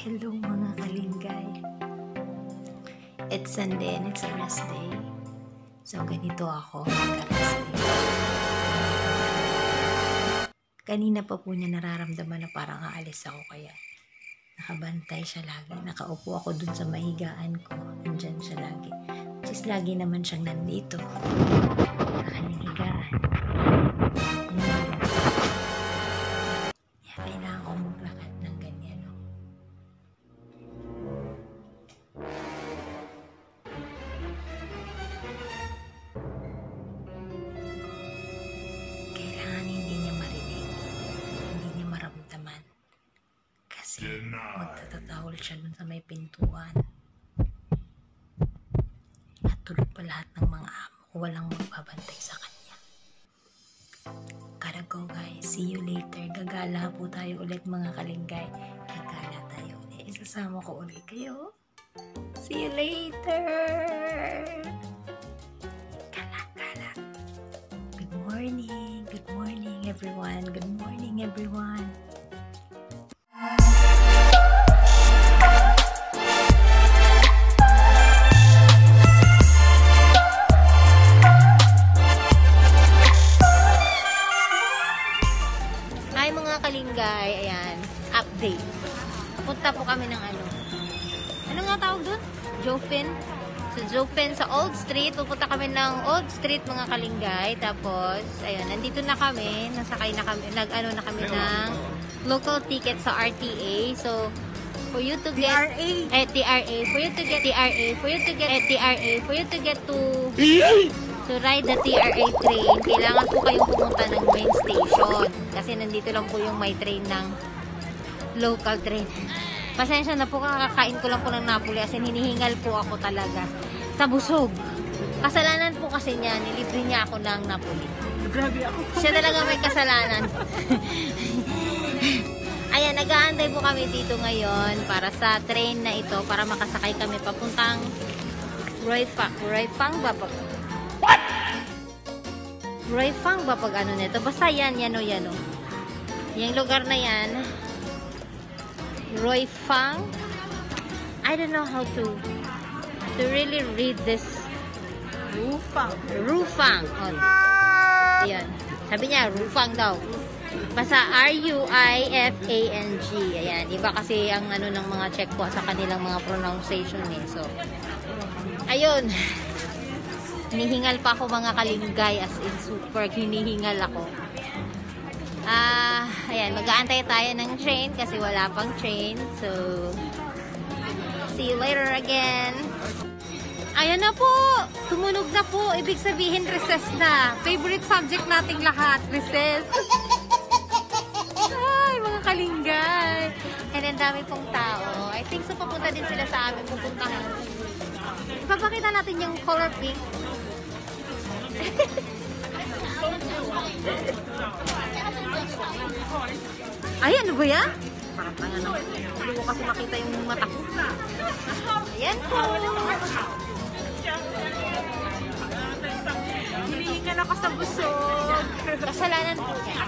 Hello mga kalinggay. It's Sunday and it's a rest day. So ganito ako magka-rest day. Kanina pa po niya nararamdaman na parang aalis ako, kaya nakabantay siya lagi. Nakaupo ako dun sa mahigaan ko. Nandyan siya lagi. Just lagi naman siyang nandito. Sa kanyang higaan. Kailangan ko maglakad ng ganyan. Kailangan hindi niya marinig, hindi niya maramdaman. Kasi magtatatawal siya dun sa may pintuan. At tulog pa lahat ng mga amo ko, walang magbabantay sa kanya. Gotta go guys, see you later. Gagala po tayo ulit mga kalinggay. Gagala tayo ulit. Isasama ko ulit kayo. See you later. Gala. Good morning everyone. Good morning everyone. Hi mga kalinggay, ayan, update. Punta po kami ng ano nga tawag dun? Jofin. So Jofin sa Old Street, pupunta kami ng Old Street mga kalinggay. Tapos, ayun, nandito na kami, nasakay na kami, nag-ano na kami ng local ticket sa RTA. So, for you to get TRA, for you to get TRA, for you to get TRA, for you to get to ride the TRA train, kailangan po kayong pumunta ng main station. Kasi nandito lang po yung may train ng local train. Pasensya na po, kakakain ko lang po ng Napoli. As in, hinihingal po ako talaga sa busog. Kasalanan po kasi niya, nilibre niya ako ng Napoli. Grabe ako. Siya talaga may kasalanan. Ayan, nag-aantay po kami dito ngayon para sa train na ito, para makasakay kami papuntang Roifang ba pag? What? Roifang ba pag ano nito? Basta yan o. Yung lugar na yan, Roifang. I don't know how to really read this. Rufang. Ayan. Sabi niya, Rufang daw. Basta R-U-I-F-A-N-G. Ayan. Iba kasi ang ano ng mga check po sa kanilang mga pronunciation eh. So, ayun. Hinihingal pa ako mga kalinggay, as in super hinihingal ako. Ayan, mag-aantay tayo ng train kasi wala pang train. So, see you later again. Ayan na po! Tumunog na po. Ibig sabihin, recess na. Favorite subject nating lahat, recess. Ay, mga kalinggay. And ang dami pong tao. I think so papunta din sila sa aming pupuntahan. Ipapakita natin yung color pink. Ay, ano ba yan? Parang ano. Hindi ko kasi makita yung mata ko. Ayan po. Hinihingan ako sa busog. Kasalanan po niya.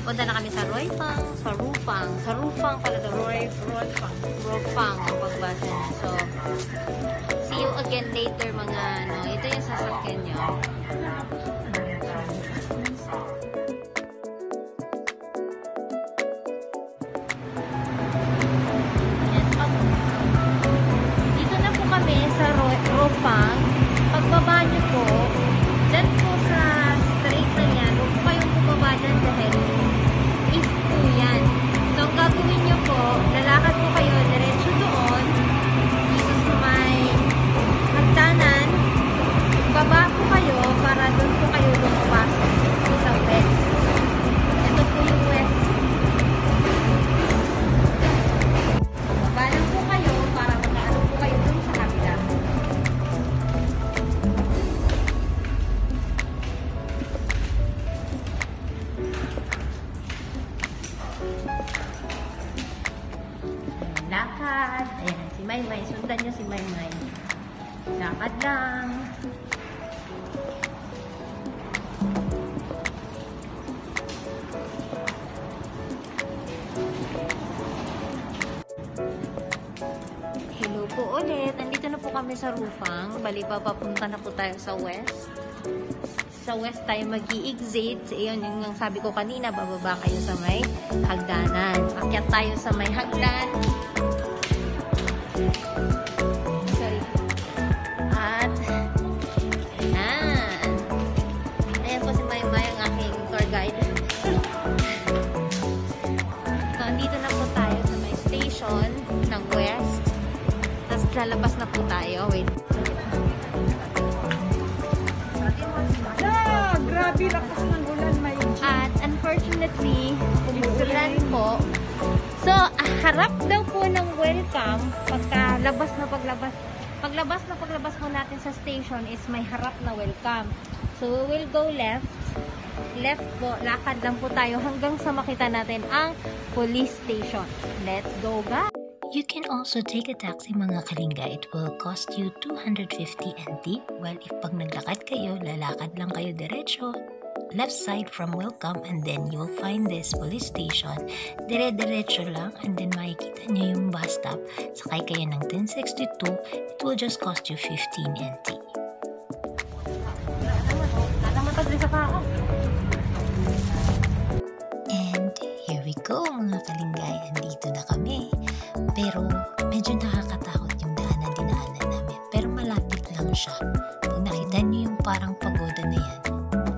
Punta na kami sa Roifang, sa Rufang pala daw. Roifang ang pagbasa niya. So, see you again later mga ano. Ito yung sasakyan niyo. Dito na po kami sa Roifang. Pagbaba niyo po, dyan po sa straight na yan, huwag po kayong bumaba dyan dahil east po yan. So, ang gagawin nyo po, lalakad po kayo diretso doon, dito sa may hagdanan, baba po kayo para doon po kayo lakad. Ayan, si Maymay. Sundan niyo si Maymay. Lakad lang. Hello po ulit. Nandito na po kami sa Rufang. Bali, papunta na po tayo sa west. Sa west tayo mag-i-exit. Iyon yung sabi ko kanina, bababa kayo sa may hagdanan. Akyat tayo sa may hagdan. Sorry. At, ayan. Ayan po si Maymay, ang aking tour guide. So, andito na po tayo sa may station ng west. Tapos lalabas na po tayo. Wait. Grabe, lakas ng ulan, may At unfortunately, umuulan po. So, harap daw po ng welcome, paglabas po natin sa station is may harap na welcome. So, we will go left. Left po, lakad lang po tayo hanggang sa makita natin ang police station. Let's go, guys! You can also take a taxi mga kalingga. It will cost you 250 NT. Well, if pag naglakad kayo, lalakad lang kayo diretso, left side from welcome, and then you will find this police station. Dire-diretso lang, and then makikita nyo yung bus stop. Sakay kayo ng 1062. It will just cost you 15 NT. And here we go mga kalinggay. Andito na kami. Pero medyo nakakatakot yung daan na dinaanan namin. Pero malapit lang siya. Pag nakita niyo yung parang pagoda na yan,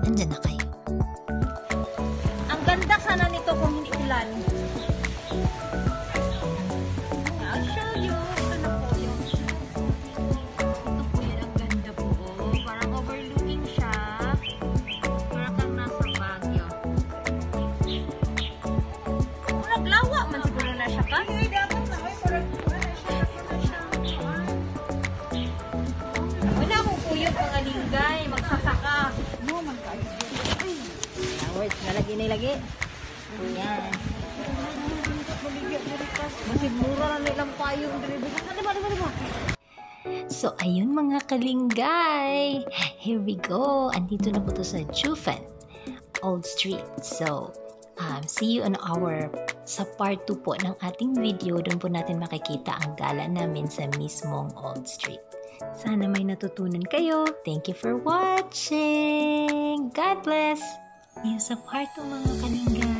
nandyan na kayo. Ang ganda sana nito kung hindi ulan. I'll show you. Ito na po yun. Ito po yun. Ang ganda po. Oh, parang overlooking siya. Parang kang nasa Baguio. Naglawa man siguro na siya ka. Wala akong kuyot mga linggay. Magsasaka. Words na lagi. Ayan. Masig mura na nilang payong dito. Diba? So, ayun mga kalinggay. Here we go. Andito na po to sa Jufen, Old Street. So, see you on sa part 2 po ng ating video. Doon po natin makikita ang gala namin sa mismong Old Street. Sana may natutunan kayo. Thank you for watching. God bless. Yung sa part 2 mga kalinggay.